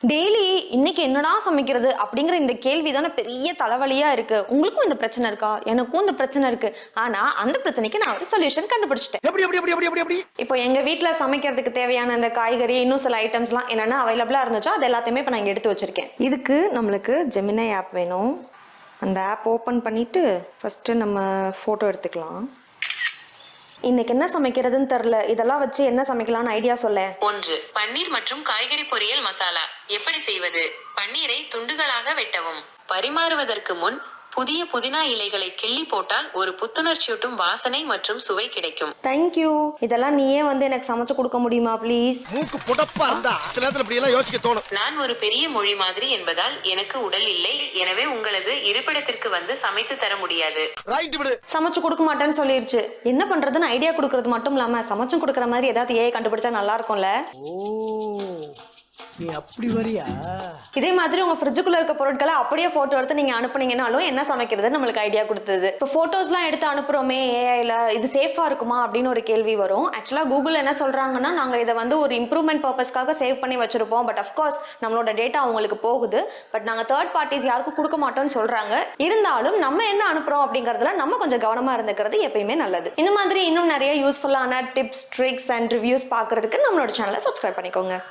Daily இன்னைக்கு என்னடா சமைக்கிறது அப்படிங்கிற இந்த கேள்வி தானே பெரிய தலைவலியா இருக்கு. உங்களுக்கும் இந்த பிரச்சனை இருக்கா? எனக்கும் இந்த பிரச்சனை இருக்கு. ஆனா அந்த பிரச்சனைக்கு நான் ஒரு சொல்யூஷன் கண்டுபிடிச்சிட்டேன். இப்போ எங்க வீட்ல சமைக்கிறதுக்கு தேவையான இந்த காய்கறி இன்னும் சில ஐட்டம்ஸ்லாம் என்னென்ன அவைலபிளா இருந்துச்சோ அது எல்லாத்தையுமே இப்போ நான் இங்க எடுத்து வச்சிருக்கேன். இதுக்கு நம்மளுக்கு ஜெமினை ஆப் வேணும். அந்த ஆப் ஓப்பன் பண்ணிட்டு ஃபர்ஸ்ட் நம்ம போட்டோ எடுத்துக்கலாம். இன்னைக்கு என்ன சமைக்கிறதுன்னு தெரியல. இதெல்லாம் வச்சு என்ன சமைக்கலாம்னு ஐடியா சொல்ல. 1. பன்னீர் மற்றும் காய்கறி பொரியல் மசாலா. எப்படி செய்வது? பன்னீரை துண்டுகளாக வெட்டவும். பரிமாறுவதற்கு முன் புதிய புதினா இலைகளை கிள்ளி போட்டால் ஒரு புத்துணர்ச்சியூட்டும் வாசனை மற்றும் சுவை கிடைக்கும். தேங்க்யூ. இதெல்லாம் நீயே வந்து எனக்கு சமைச்சு கொடுக்க முடியுமா ப்ளீஸ்? மூக்கு புடப்பா இருந்தா சில நேரத்துல இப்படி எல்லாம் யோசிக்க தோணும். நான் ஒரு பெரிய மொழி மாதிரி என்பதால் எனக்கு உடல் இல்லை. எனவே உங்களது இருப்பிடத்திற்கு வந்து சமைத்து தர முடியாது. ரைட் விடு. சமைச்சு கொடுக்க மாட்டேன்னு சொல்லிருச்சு. என்ன பண்றதுன்னு ஐடியா கொடுக்கறது மட்டும் இல்லாம சமைச்சு கொடுக்கற மாதிரி ஏதாவது ஏஐ கண்டுபிடிச்சா நல்லா இருக்கும்ல. நீ அப்படி வரியா? இதே மாதிரி உங்க ஃப்ரிட்ஜுக்குள்ள இருக்க பொருட்களை அப்படியே போட்டோ எடுத்து நீங்க அனுப்புனீங்கனாலும் என்ன சமைக்கிறது நம்மளுக்கு ஐடியா கொடுத்தது. இப்போ போட்டோஸ்லாம் எடுத்து அனுப்புறோமே ஏஐல, இது சேஃபா இருக்குமா அப்படின்னு ஒரு கேள்வி வரும். ஆக்சுவலா கூகுள் என்ன சொல்றாங்கன்னா, நாங்க இதை வந்து ஒரு இம்ப்ரூவ்மெண்ட் பர்பஸ்க்காக சேவ் பண்ணி வச்சிருப்போம். பட் அஃப்கோர்ஸ் நம்மளோட டேட்டா அவங்களுக்கு போகுது. பட் நாங்க தேர்ட் பார்ட்டிஸ் யாருக்கும் கொடுக்க மாட்டோம்னு சொல்றாங்க. இருந்தாலும் நம்ம என்ன அனுப்புறோம் அப்படிங்கறதுல நம்ம கொஞ்சம் கவனமா இருந்துக்கிறது எப்பயுமே நல்லது. இந்த மாதிரி இன்னும் நிறைய யூஸ்ஃபுல்லான டிப்ஸ், ட்ரிக்ஸ் அண்ட் ரிவ்யூஸ் பாக்குறதுக்கு நம்மளோட சேனலை சப்ஸ்கிரைப் பண்ணிக்கோங்க.